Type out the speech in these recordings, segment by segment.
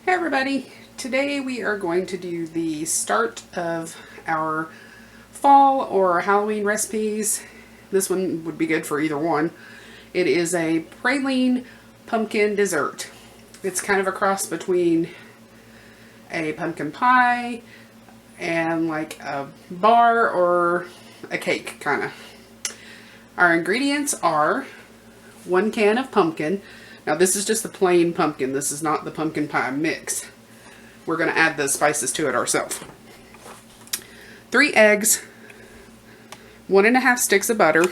Hey everybody, today we are going to do the start of our fall or Halloween recipes. This one would be good for either one. It is a praline pumpkin dessert. It's kind of a cross between a pumpkin pie and like a bar or a cake, kind of. Our ingredients are 1 can of pumpkin. Now this is just the plain pumpkin. This is not the pumpkin pie mix. We're going to add the spices to it ourselves. 3 eggs, 1½ sticks of butter,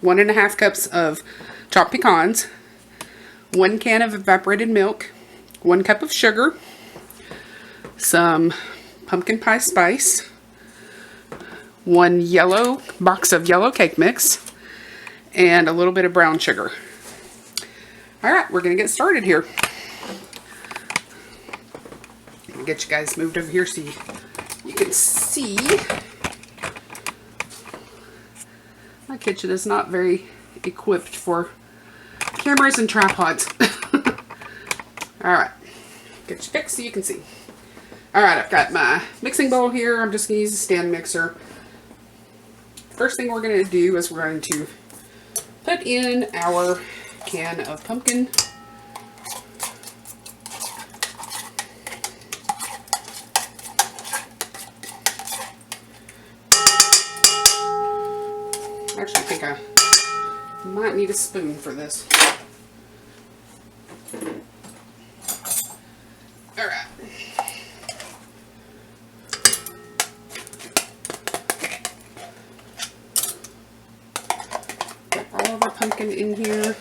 1½ cups of chopped pecans, 1 can of evaporated milk, 1 cup of sugar, some pumpkin pie spice, 1 yellow box of yellow cake mix, and a little bit of brown sugar. Alright, we're going to get started here. I'm going to get you guys moved over here so you can see. My kitchen is not very equipped for cameras and tripods. Alright, get you fixed so you can see. Alright, I've got my mixing bowl here. I'm just going to use a stand mixer. First thing we're going to do is we're going to put in our can of pumpkin. Actually, I think I might need a spoon for this. Alright. Got all of our pumpkin in here.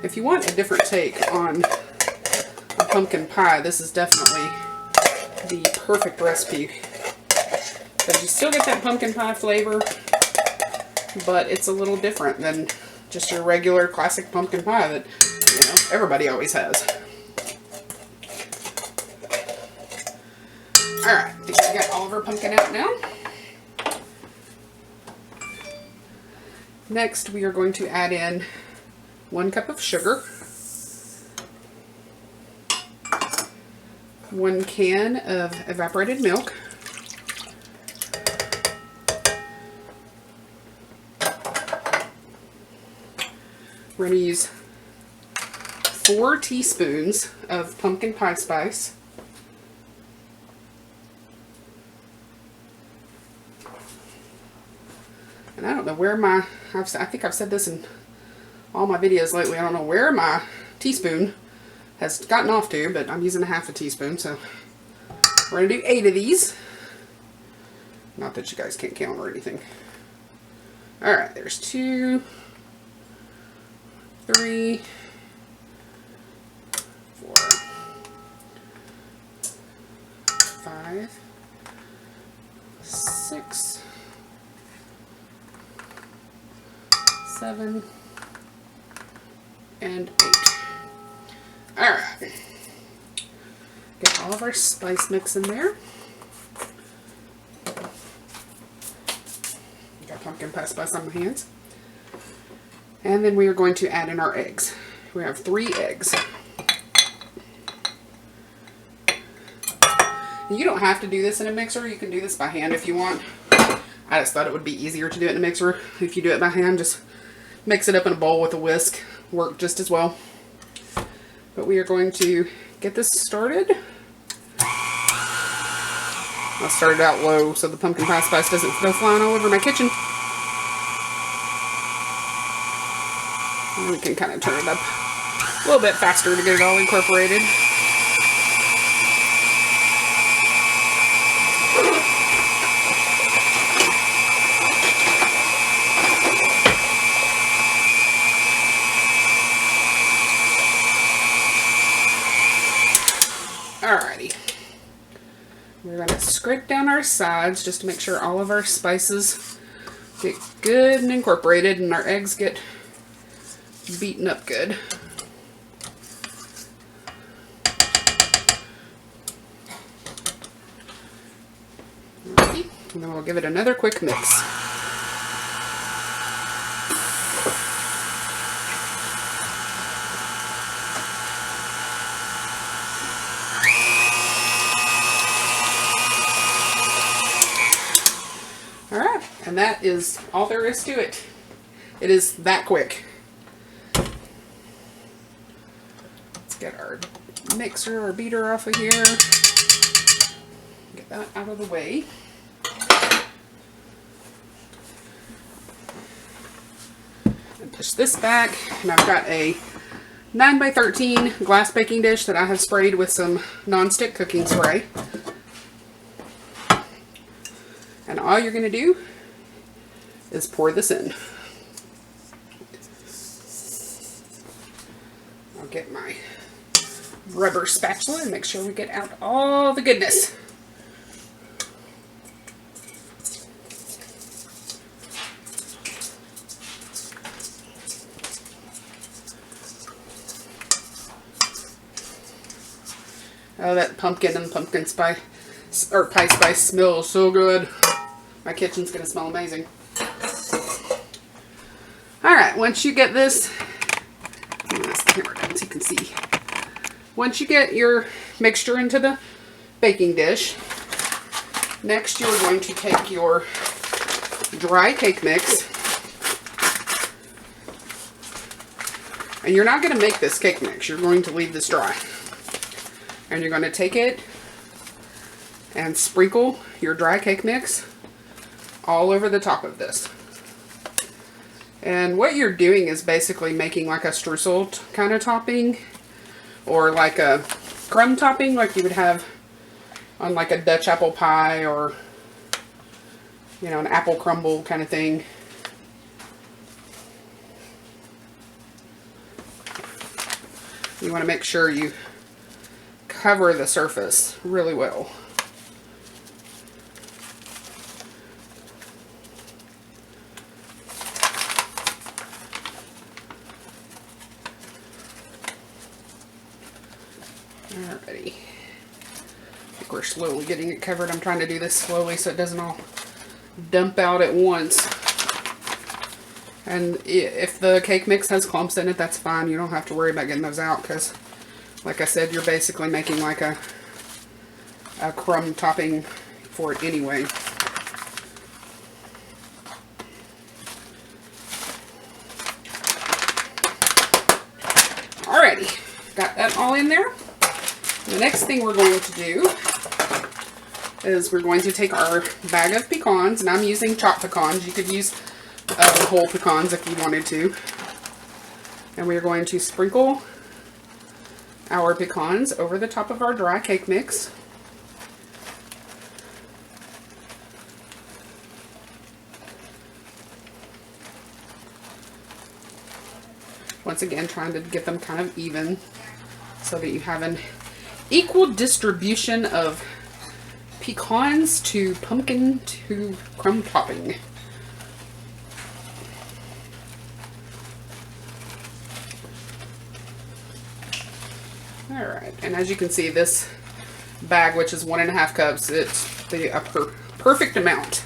If you want a different take on a pumpkin pie, this is definitely the perfect recipe. But you still get that pumpkin pie flavor, but it's a little different than just your regular classic pumpkin pie that, you know, everybody always has. Alright, I think we got all of our pumpkin out now. Next, we are going to add in 1 cup of sugar, 1 can of evaporated milk, we're going to use 4 teaspoons of pumpkin pie spice, and I don't know where my, I think I've said this in all my videos lately, I don't know where my teaspoon has gotten off to, but I'm using 1/2 teaspoon, so we're going to do 8 of these. Not that you guys can't count or anything. Alright, there's 2, 3, 4, 5, 6, 7, and 8. Alright. Get all of our spice mix in there. Got pumpkin pie spice on my hands. And then we are going to add in our eggs. We have 3 eggs. You don't have to do this in a mixer. You can do this by hand if you want. I just thought it would be easier to do it in a mixer. If you do it by hand, just mix it up in a bowl with a whisk. Work just as well. But we are going to get this started. I started out low so the pumpkin pie spice doesn't go flying all over my kitchen. And we can kind of turn it up a little bit faster to get it all incorporated. Alrighty, we're going to scrape down our sides just to make sure all of our spices get good and incorporated and our eggs get beaten up good. Alrighty, and then we'll give it another quick mix. Alright, and that is all there is to it. It is that quick. Let's get our mixer or beater off of here. Get that out of the way. And push this back, and I've got a 9x13 glass baking dish that I have sprayed with some nonstick cooking spray. And all you're going to do is pour this in. I'll get my rubber spatula and make sure we get out all the goodness. Oh, that pumpkin and pumpkin spice, or pie spice smells so good. My kitchen's gonna smell amazing. Alright, once you get this, move this camera down so you can see. Once you get your mixture into the baking dish, next you're going to take your dry cake mix. And you're not going to make this cake mix, you're going to leave this dry. And you're going to take it and sprinkle your dry cake mix all over the top of this. And what you're doing is basically making like a streusel kind of topping, or like a crumb topping like you would have on like a Dutch apple pie, or you know, an apple crumble kind of thing. You want to make sure you cover the surface really well. Alrighty. I think we're slowly getting it covered. I'm trying to do this slowly so it doesn't all dump out at once. And if the cake mix has clumps in it, that's fine. You don't have to worry about getting those out because, like I said, you're basically making like a crumb topping for it anyway. Alrighty, got that all in there. The next thing we're going to do is we're going to take our bag of pecans, and I'm using chopped pecans. You could use whole pecans if you wanted to. And we're going to sprinkle our pecans over the top of our dry cake mix. Once again, trying to get them kind of even so that you have an equal distribution of pecans to pumpkin to crumb topping. Alright, and as you can see, this bag, which is 1.5 cups, it's the perfect amount.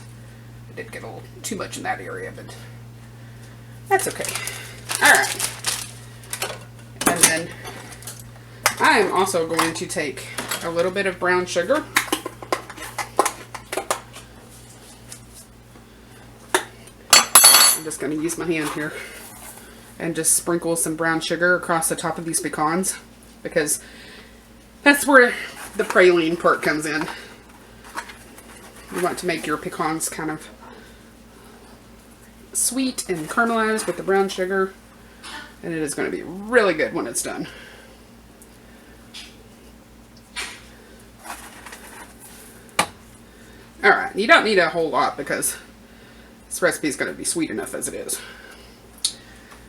I did get a little too much in that area, but that's okay. Alright. And then I am also going to take a little bit of brown sugar. I'm just going to use my hand here and just sprinkle some brown sugar across the top of these pecans, because that's where the praline part comes in. You want to make your pecans kind of sweet and caramelized with the brown sugar, and it is going to be really good when it's done. Alright, you don't need a whole lot because this recipe is going to be sweet enough as it is.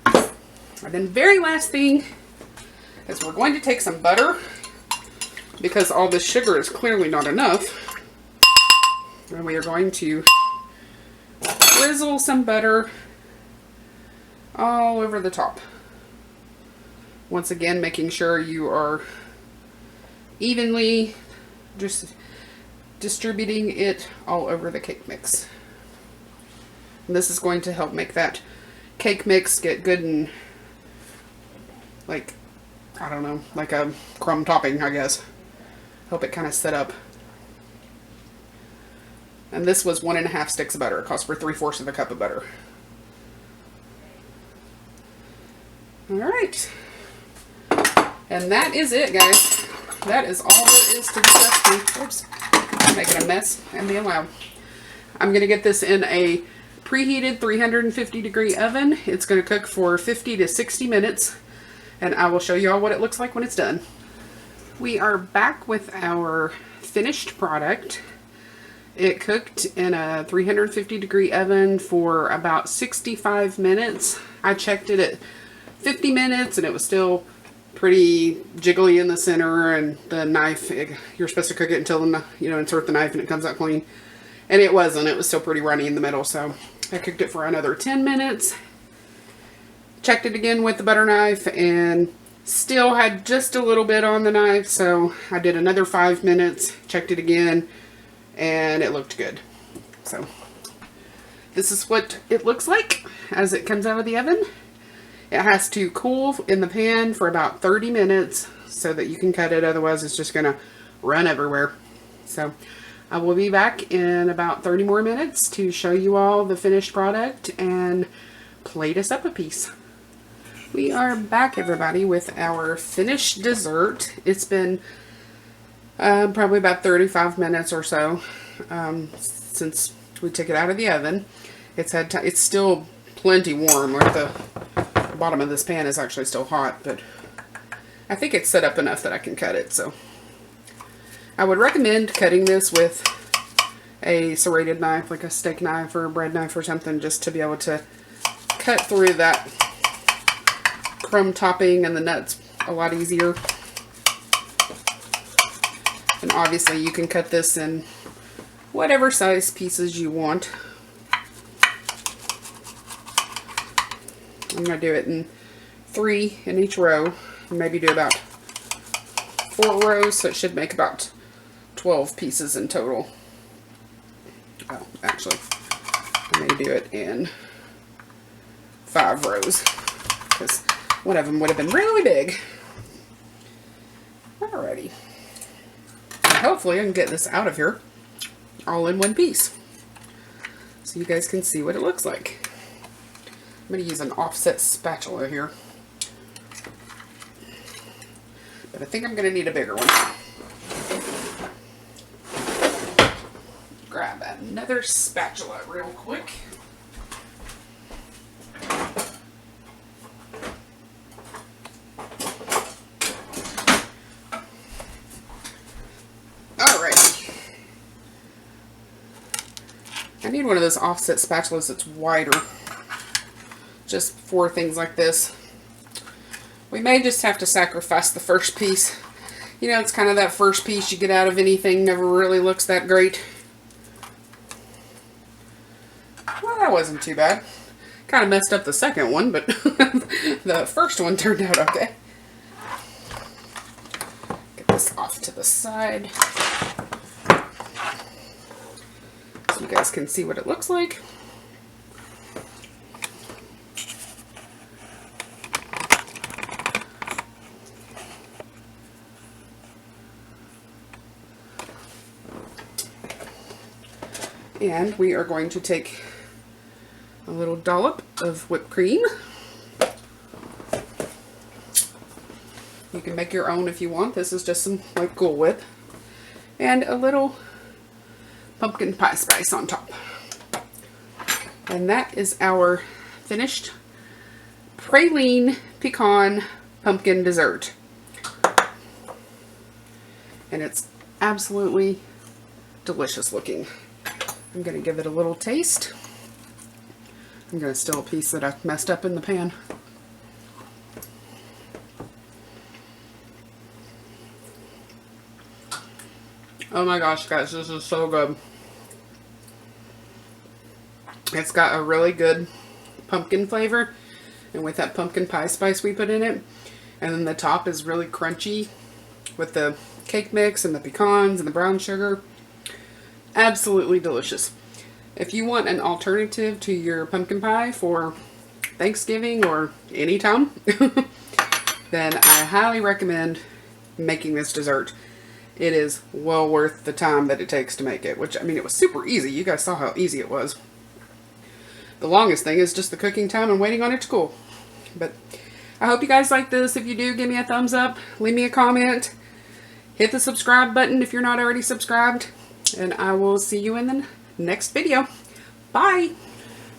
And then very last thing is we're going to take some butter, because all this sugar is clearly not enough. And we are going to drizzle some butter all over the top. Once again, making sure you are evenly just distributing it all over the cake mix. And this is going to help make that cake mix get good and, like, I don't know, like a crumb topping, I guess. Help it kind of set up. And this was 1.5 sticks of butter. It cost for 3/4 of a cup of butter. All right. And that is it, guys. That is all there is to this recipe. Oops, I'm making a mess and being loud. I'm going to get this in a preheated 350-degree oven. It's going to cook for 50 to 60 minutes, and I will show you all what it looks like when it's done. We are back with our finished product. It cooked in a 350-degree oven for about 65 minutes. I checked it at 50 minutes, and it was still pretty jiggly in the center, and the knife, you're supposed to cook it until the, insert the knife and it comes out clean. And it wasn't. It was still pretty runny in the middle, so I cooked it for another 10 minutes. Checked it again with the butter knife and still had just a little bit on the knife, so I did another 5 minutes, checked it again, and it looked good. So this is what it looks like as it comes out of the oven. It has to cool in the pan for about 30 minutes so that you can cut it, otherwise it's just going to run everywhere. So I will be back in about 30 more minutes to show you all the finished product and plate us up a piece. We are back, everybody, with our finished dessert. It's been probably about 35 minutes or so since we took it out of the oven. It's still plenty warm. Like the bottom of this pan is actually still hot, but I think it's set up enough that I can cut it. So I would recommend cutting this with a serrated knife, like a steak knife or a bread knife or something, just to be able to cut through that crumb topping and the nuts a lot easier. And obviously you can cut this in whatever size pieces you want. I'm going to do it in 3 in each row, maybe do about 4 rows, so it should make about 12 pieces in total. Oh, actually, I may do it in 5 rows, because one of them would have been really big. Alrighty. And hopefully I can get this out of here all in one piece, so you guys can see what it looks like. I'm going to use an offset spatula here, but I think I'm going to need a bigger one. Grab another spatula real quick. Alright. I need one of those offset spatulas that's wider, just for things like this. We may just have to sacrifice the first piece. You know, it's kind of that first piece you get out of anything never really looks that great. Well, that wasn't too bad. Kind of messed up the second one, but the first one turned out okay. Get this off to the side so you guys can see what it looks like. And we are going to take a little dollop of whipped cream. You can make your own if you want. This is just some like Cool Whip. And a little pumpkin pie spice on top. And that is our finished Praline Pecan Pumpkin Dessert. And it's absolutely delicious looking. I'm going to give it a little taste. I'm going to steal a piece that I messed up in the pan. Oh my gosh, guys, this is so good. It's got a really good pumpkin flavor, and with that pumpkin pie spice we put in it, and then the top is really crunchy with the cake mix and the pecans and the brown sugar. Absolutely delicious. If you want an alternative to your pumpkin pie for Thanksgiving or any time, then I highly recommend making this dessert. It is well worth the time that it takes to make it, which, I mean, it was super easy. You guys saw how easy it was. The longest thing is just the cooking time and waiting on it to cool. But I hope you guys like this. If you do, give me a thumbs up, leave me a comment, hit the subscribe button if you're not already subscribed, and I will see you in the next video. Bye!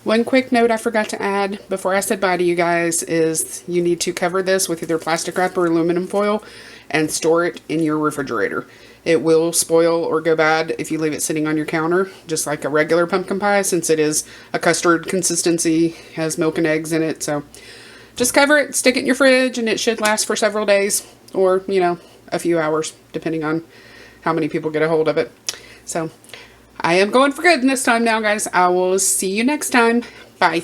One quick note I forgot to add before I said bye to you guys is you need to cover this with either plastic wrap or aluminum foil and store it in your refrigerator. It will spoil or go bad if you leave it sitting on your counter, just like a regular pumpkin pie, since it is a custard consistency, has milk and eggs in it. So just cover it, stick it in your fridge, and it should last for several days or, you know, a few hours, depending on how many people get a hold of it. So I am going for good this time now, guys. I will see you next time. Bye.